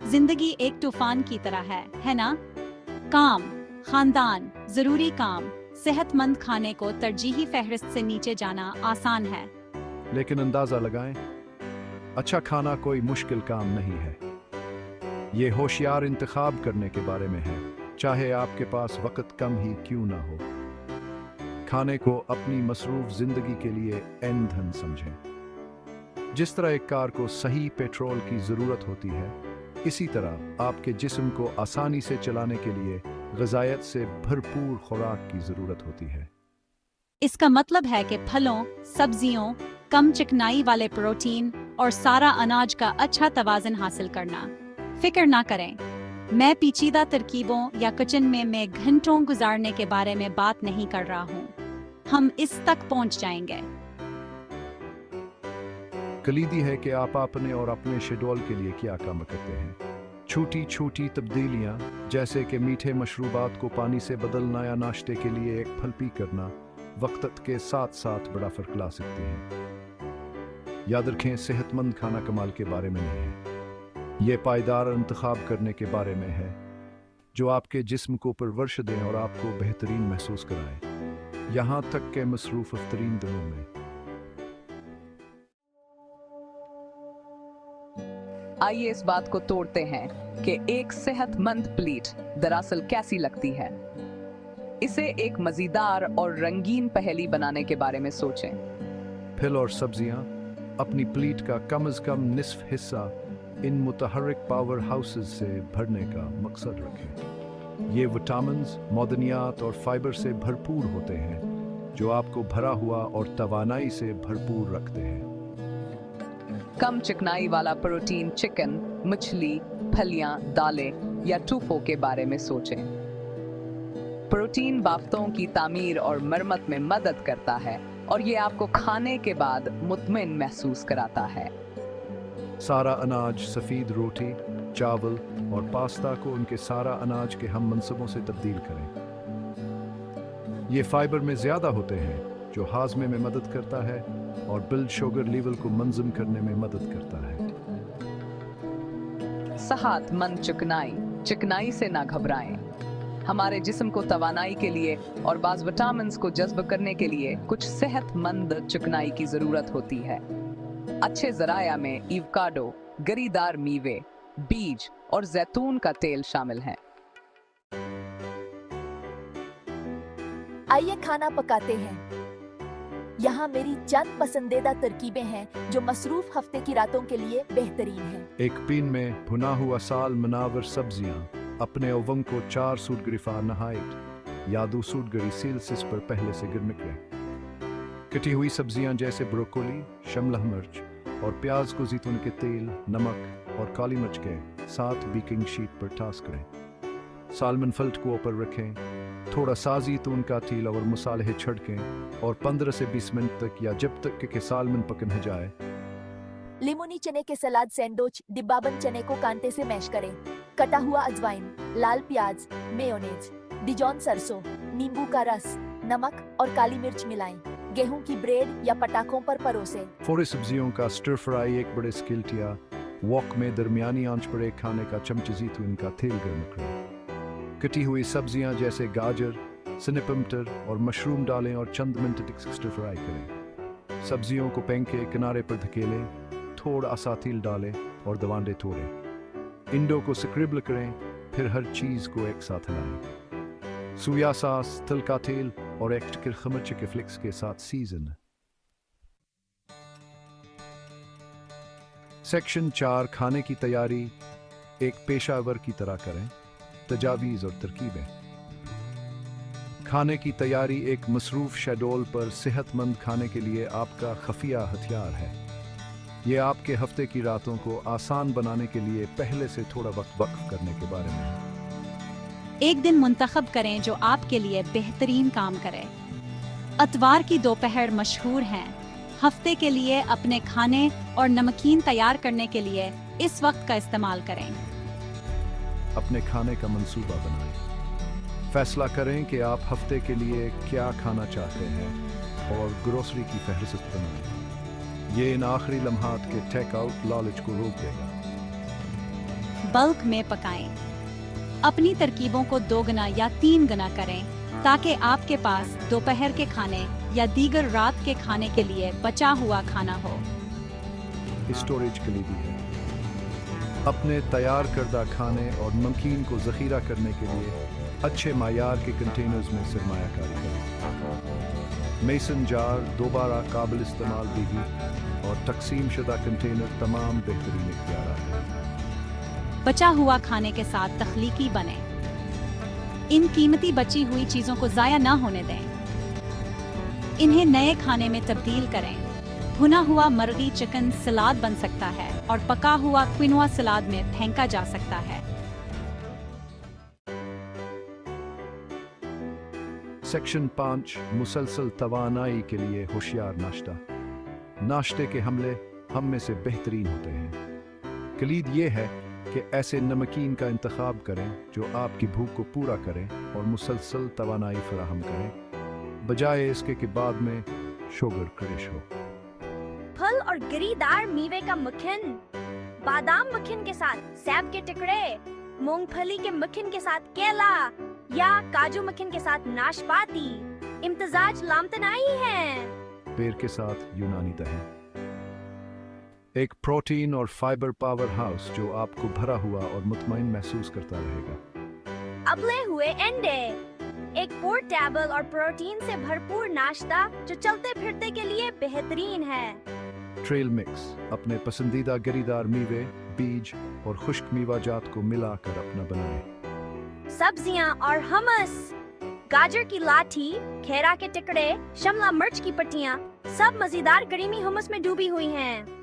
जिंदगी एक तूफान की तरह है ना? काम, खानदान, जरूरी काम, सेहतमंद खाने को तरजीही फहरिस्त से नीचे जाना आसान है। लेकिन अंदाजा लगाएं, अच्छा खाना कोई मुश्किल काम नहीं है। ये होशियार इंतखाब करने के बारे में है, चाहे आपके पास वक्त कम ही क्यों ना हो। खाने को अपनी मसरूफ जिंदगी के लिए ईंधन समझें। जिस तरह एक कार को सही पेट्रोल की जरूरत होती है, इसी तरह आपके जिस्म को आसानी से चलाने के लिए ग़िज़ायत से भरपूर खुराक की जरूरत होती है। इसका मतलब है कि फलों, सब्जियों, कम चिकनाई वाले प्रोटीन और सारा अनाज का अच्छा तवाज़ुन हासिल करना। फिक्र ना करें, मैं पेचीदा तरकीबों या किचन में घंटों गुजारने के बारे में बात नहीं कर रहा हूँ। हम इस तक पहुँच जाएंगे। कलीदी है कि आप अपने और अपने शेड्यूल के लिए क्या काम करते हैं। छोटी छोटी तब्दीलियाँ, जैसे कि मीठे मशरूबात को पानी से बदलना या नाश्ते के लिए एक फल पी करना, वक्त के साथ साथ बड़ा फर्क ला सकती हैं। याद रखें, सेहतमंद खाना कमाल के बारे में नहीं है, ये पायदार इंतखाब करने के बारे में है जो आपके जिस्म को परवरिश दें और आपको बेहतरीन महसूस कराए, यहाँ तक के मसरूफ तरीन दिनों में। आइए इस बात को तोड़ते हैं कि एक सेहतमंद प्लेट दरअसल कैसी लगती है। इसे एक मज़ेदार और रंगीन पहेली बनाने के बारे में सोचें। फल और सब्जियां अपनी प्लेट का कम से कम निस्फ हिस्सा इन मुतहर्रिक पावर हाउसेस से भरने का मकसद रखें। ये विटामिन्स, मौदनियात और फाइबर से भरपूर होते हैं जो आपको भरा हुआ और तवानाई से भरपूर रखते हैं। कम चिकनाई वाला प्रोटीन चिकन, मछली, फलियां, दालें या टूफो के बारे में सोचें। प्रोटीन बाफ्तों की तामीर और मरम्मत में मदद करता है और ये आपको खाने के बाद मुतमिन महसूस कराता है। सारा अनाज, सफ़ेद रोटी, चावल और पास्ता को उनके सारा अनाज के हम मनसबों से तब्दील करें। ये फाइबर में ज़्यादा होते हैं जो हाजमे में मदद करता है और ब्लड शुगर लेवल को मंजम करने में मदद करता है। सेहतमंद चिकनाई से ना घबराएं। हमारे जिस्म को तवानाई के लिए और बाज़ विटामिन्स को जज्ब करने के लिए कुछ सेहतमंद चिकनाई की ज़रूरत होती है। अच्छे ज़राया में एवोकाडो, गरीदार मीवे, बीज और जैतून का तेल शामिल हैं। आइए खाना पकाते हैं। यहाँ मेरी चंद पसंदीदा तरकीबें हैं जो मसरूफ हफ्ते की रातों के लिए बेहतरीन हैं। एक पैन में भुना हुआ साल मनावर सब्जियां अपने ओवन को 400 डिग्री फ़ारेनहाइट या 200 डिग्री सेल्सियस पर पहले से गर्म करें। कटी हुई सब्जियां जैसे ब्रोकोली, शिमला मिर्च और प्याज को जैतून के तेल, नमक और काली मिर्च के साथ बेकिंग शीट पर टॉस करें। सालमन फल्ट को ऊपर रखें, थोड़ा सा जैतून का तेल और मसाले छिड़कें और 15 से 20 मिनट तक या जब तक कि सालमन पकन हो जाए। लिमोनी चने के सलाद सैंडविच, डिब्बाबंद चने को कांटे से मैश करें। कटा हुआ अजवाइन, लाल प्याज, मेयोनेज, डिजॉन सरसों, नींबू का रस, नमक और काली मिर्च मिलाएं। गेहूं की ब्रेड या पटाखों पर परोसें। फौरी सब्जियों का स्टर फ्राई एक बड़े स्किल्ट या वॉक में दरमियानी आंच पर एक खाने का चमच जैतून का तेल गर्म करें। कटी हुई सब्जियां जैसे गाजर, सिनेपमटर और मशरूम डालें और चंद मिनट तक स्टर फ्राई करें। सब्जियों को पैन के किनारे पर धकेलें, थोड़ा सा तेल डालें और दवांडे तोड़ें। इंडो को स्क्रिबल करें, फिर हर चीज़ को एक साथ हिलाएं। सोया सॉस, तिल का तेल और एक टिक्कर मिर्च के फ्लिक्स के साथ सीजन। सेक्शन 4 खाने की तैयारी एक पेशावर की तरह करें। तजावीज़ और तरकीबें। खाने की तैयारी एक मसरूफ शेड्यूल पर सेहतमंद खाने के लिए आपका खफिया हथियार है। ये आपके हफ्ते की रातों को आसान बनाने के लिए पहले से थोड़ा वक्त वक्फ करने के बारे में है। एक दिन मुंतखब करें जो आपके लिए बेहतरीन काम करे। अतवार की दोपहर मशहूर हैं। हफ्ते के लिए अपने खाने और नमकीन तैयार करने के लिए इस वक्त का इस्तेमाल करें। अपने खाने का मंसूबा बनाएं। फैसला करें कि आप हफ्ते के लिए क्या खाना चाहते हैं और ग्रोसरी की फहरिस्त बनाएं। ये इन आखिरी लम्हात के टेक आउट लालच को रोक देगा। बल्क में पकाएं। अपनी तरकीबों को 2 गुना या 3 गुना करें ताकि आपके पास दोपहर के खाने या दीगर रात के खाने के लिए बचा हुआ खाना हो। स्टोरेज के लिए भी है। अपने तैयार करदा खाने और नमकीन को ज़ख़ीरा करने के लिए अच्छे मायार के कंटेनर्स में सरमायाकारी करें। मेसन जार, दोबारा काबिल इस्तेमाल बीगी और तकसीम शुदा कंटेनर तमाम बेहतरीन इख्तियार हैं। बचा हुआ खाने के साथ तख्लीकी बने। इन कीमती बची हुई चीज़ों को ज़ाया ना होने दें। इन्हें नए खाने में तब्दील करें। भुना हुआ मर्गी चिकन सलाद बन सकता है और पका हुआ क्विनोआ सलाद में फेंका जा सकता है। सेक्शन 5 मुसलसल तवानाई के लिए होशियार नाश्ता। नाश्ते के हमले हम में से बेहतरीन होते हैं। कलीद ये है कि ऐसे नमकीन का इंतखाब करें जो आपकी भूख को पूरा करें और मुसलसल तवानाई फराहम करें, बजाय इसके कि बाद में शुगर क्रैश हो। फल और गिरीदार मेवे का मक्खन, बादाम मक्खन के साथ सेब के टुकड़े, मूंगफली के मक्खन के साथ केला या काजू मक्खन के साथ नाशपाती इम्तिजाज लामतनाई है। पेड़ के साथ यूनानी दही, एक प्रोटीन और फाइबर पावर हाउस जो आपको भरा हुआ और मुतमईन महसूस करता रहेगा। अबले हुए अंडे, एक पोर्टेबल और प्रोटीन से भरपूर नाश्ता जो चलते फिरते के लिए बेहतरीन है। ट्रेल मिक्स, अपने पसंदीदा गिरीदार मीवे, बीज और खुश्क मीवाजात को मिलाकर अपना बनाएं। सब्जियां और हमस, गाजर की लाठी, खेरा के टुकड़े, शिमला मिर्च की पट्टियां, सब मजेदार करीमी हमस में डूबी हुई हैं।